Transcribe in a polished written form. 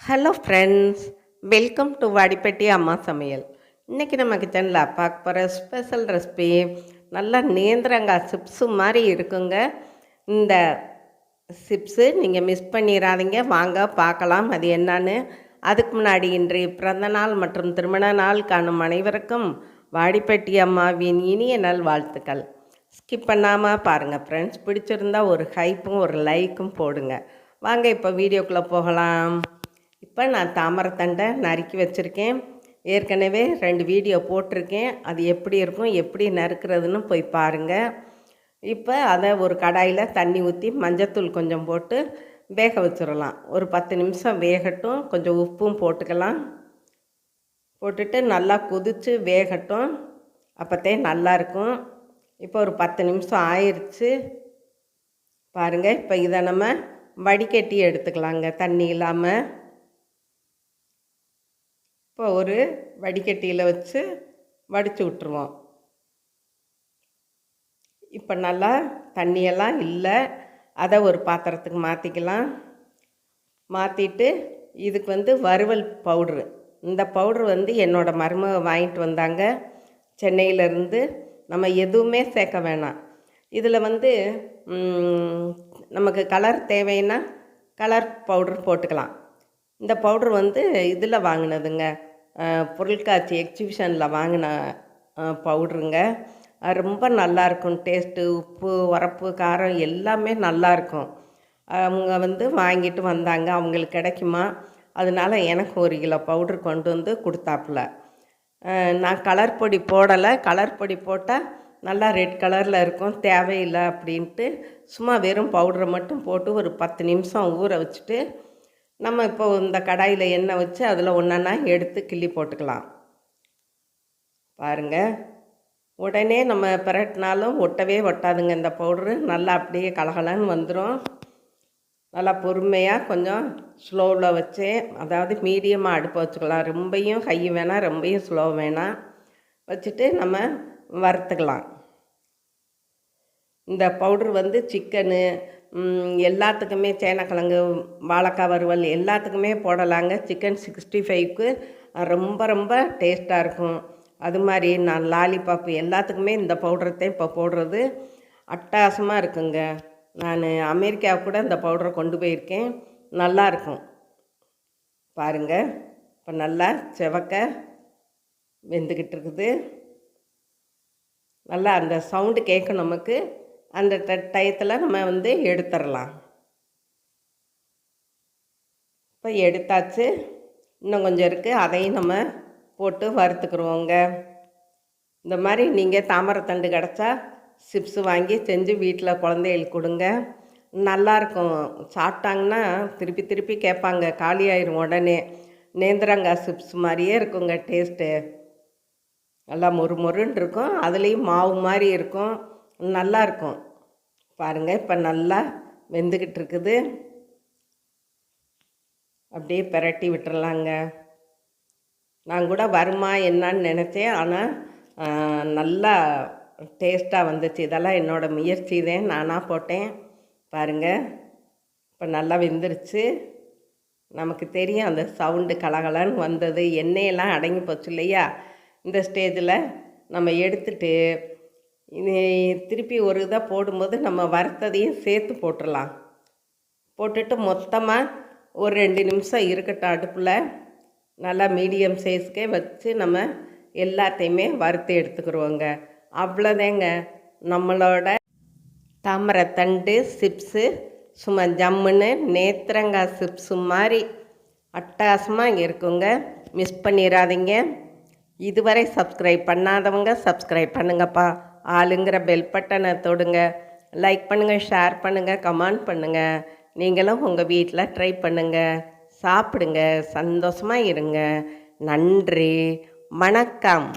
Hello friends, welcome to Vadipatti அம்மா சமையல். இன்றைக்கி நம்ம கிச்சனில் பார்க்க போகிற ஸ்பெஷல் ரெசிபி நல்லா நேந்திரங்காய் சிப்ஸு மாதிரி இருக்குங்க. இந்த சிப்ஸு நீங்கள் மிஸ் பண்ணிடாதீங்க. வாங்க பார்க்கலாம் அது என்னன்னு. அதுக்கு முன்னாடி இன்றைய பிறந்தநாள் மற்றும் திருமண நாள் காணும் அனைவருக்கும் வாடிப்பட்டி அம்மாவின் இனிய நல் வாழ்த்துக்கள். ஸ்கிப் பண்ணாமல் பாருங்கள் ஃப்ரெண்ட்ஸ். பிடிச்சிருந்தா ஒரு ஹைப்பும் ஒரு லைக்கும் போடுங்க. வாங்க இப்போ வீடியோக்குள்ளே போகலாம். இப்போ நான் தாமரைத்தண்டை நறுக்கி வச்சுருக்கேன். ஏற்கனவே 2 வீடியோ போட்டிருக்கேன். அது எப்படி இருக்கும், எப்படி நறுக்கிறதுன்னு போய் பாருங்கள். இப்போ அதை ஒரு கடாயில் தண்ணி ஊற்றி மஞ்சத்தூள் கொஞ்சம் போட்டு வேக வச்சிடலாம். ஒரு 10 நிமிஷம் வேகட்டும். கொஞ்சம் உப்பும் போட்டுக்கலாம். போட்டுட்டு நல்லா கொதித்து வேகட்டும். அப்போத்தே நல்லாயிருக்கும். இப்போ ஒரு 10 நிமிஷம் ஆயிடுச்சு பாருங்கள். இப்போ இதை நம்ம வடிகட்டி எடுத்துக்கலாங்க, தண்ணி இல்லாமல். இப்போ ஒரு வடிகட்டியில் வச்சு வடித்து விட்டுருவோம். இப்போ நல்லா தண்ணியெல்லாம் இல்லை. அதை ஒரு பாத்திரத்துக்கு மாற்றிக்கலாம். மாற்றிட்டு இதுக்கு வறுவல் பவுட்ரு, இந்த பவுட்ரு என்னோடய மருமக வாங்கிட்டு வந்தாங்க சென்னையிலேருந்து. நம்ம எதுவுமே சேர்க்க வேணாம். இதில் நமக்கு கலர் தேவைன்னா கலர் பவுட்ரு போட்டுக்கலாம். இந்த பவுட்ரு இதில் வாங்கினதுங்க, பொருட்காட்சி எக்ஸிபிஷனில் வாங்கின பவுட்ருங்க. ரொம்ப நல்லாயிருக்கும். டேஸ்ட்டு, உப்பு, உரப்பு, காரம் எல்லாமே நல்லாயிருக்கும். அவங்க வாங்கிட்டு வந்தாங்க. அவங்களுக்கு கிடைக்குமா, அதனால் எனக்கு 1 கிலோ பவுட்ரு கொண்டு வந்து கொடுத்தாப்புல. நான் கலர் பொடி போடலை. கலர் பொடி போட்டால் நல்லா ரெட் கலரில் இருக்கும், தேவையில்லை அப்படின்ட்டு சும்மா வெறும் பவுடரை மட்டும் போட்டு ஒரு 10 நிமிஷம் ஊற வச்சுட்டு நம்ம இப்போ இந்த கடாயில் எண்ணெய் வச்சு அதில் ஒன்றா எடுத்து கிள்ளி போட்டுக்கலாம். பாருங்கள், உடனே நம்ம பிரட்டினாலும் ஒட்டவே ஒட்டாதுங்க. இந்த பவுட்ரு நல்லா அப்படியே கலகலன்னு வந்துடும். நல்லா பொறுமையாக கொஞ்சம் ஸ்லோவில் வச்சு, அதாவது மீடியமாக அடுப்பை வச்சுக்கலாம். ரொம்பையும் ஹை வேணாம், ரொம்பையும் ஸ்லோ வேணாம். வச்சுட்டு நம்ம வறுத்துக்கலாம். இந்த பவுட்ரு சிக்கனு எல்லாத்துக்குமே, சேனக்கிழங்கு, வாழைக்காய் வறுவல் எல்லாத்துக்குமே போடலாங்க. சிக்கன் 65க்கு ரொம்ப ரொம்ப டேஸ்ட்டாக இருக்கும். அது மாதிரி நான் லாலிபாப்பு எல்லாத்துக்குமே இந்த பவுடரைத்தான் இப்போ போடுறது. அட்டகாசமாக இருக்குங்க. நான் அமெரிக்காவுக்கு கூட இந்த பவுடரை கொண்டு போயிருக்கேன். நல்லாயிருக்கும். பாருங்கள், இப்போ நல்லா செவக்க வெந்துக்கிட்டு இருக்குது. நல்லா அந்த சவுண்டு கேட்கும் நமக்கு. அந்த டயத்தில் நம்ம எடுத்துடலாம். இப்போ எடுத்தாச்சு. இன்னும் கொஞ்சம் இருக்குது, அதையும் நம்ம போட்டு வறுத்துக்குருவோங்க. இந்த மாதிரி நீங்கள் தாமரைத்தண்டு கிடச்சா சிப்ஸு வாங்கி செஞ்சு வீட்டில் குழந்தைகளுக்கு கொடுங்க. நல்லாயிருக்கும். சாப்பிட்டாங்கன்னா திருப்பி திருப்பி கேட்பாங்க. காலியாயிரும் உடனே. நேந்திரங்காய் சிப்ஸ் மாதிரியே இருக்குங்க டேஸ்ட்டு. நல்லா மொறுன்னு இருக்கும். அதுலேயும் மாவு மாதிரி இருக்கும். நல்லாயிருக்கும். பாருங்கள், இப்போ நல்லா வெந்துக்கிட்டு இருக்குது. அப்படியே பிரட்டி விட்டுறலாங்க. நான் கூட வருமா என்னான்னு நினச்சேன். ஆனால் நல்லா டேஸ்ட்டாக வந்துச்சு. இதெல்லாம் என்னோடய முயற்சி தான், நானாக போட்டேன். பாருங்கள், இப்போ நல்லா வெந்துருச்சு. நமக்கு தெரியும் அந்த சவுண்டு கலகலன்னு வந்தது. எண்ணெயெல்லாம் அடங்கி போச்சு இல்லையா. இந்த ஸ்டேஜில் நம்ம எடுத்துட்டு திருப்பி ஒரு இதாக போடும்போது நம்ம வறுத்ததையும் சேர்த்து போட்டுடலாம். போட்டுட்டு மொத்தமாக ஒரு 2 நிமிஷம் இருக்கட்டும் அடுப்பில். நல்லா மீடியம் சைஸ்க்கே வச்சு நம்ம எல்லாத்தையுமே வறுத்து எடுத்துக்கிடுவோங்க. அவ்வளோதாங்க, நம்மளோட தாமரைத்தண்டு சிப்ஸு சும்மா ஜம்முன்னு நேத்திரங்காய் சிப்ஸு மாதிரி அட்டகாசமாக இருக்குங்க. மிஸ் பண்ணிடாதீங்க. இதுவரை சப்ஸ்கிரைப் பண்ணாதவங்க சப்ஸ்கிரைப் பண்ணுங்கப்பா. ஆளுங்கிற பெல் பட்டனை தொடுங்க. லைக் பண்ணுங்கள், ஷேர் பண்ணுங்கள், கமெண்ட் பண்ணுங்கள். நீங்களும் உங்கள் வீட்டில் ட்ரை பண்ணுங்கள். சாப்பிடுங்க, சந்தோஷமாக இருங்க. நன்றி, வணக்கம்.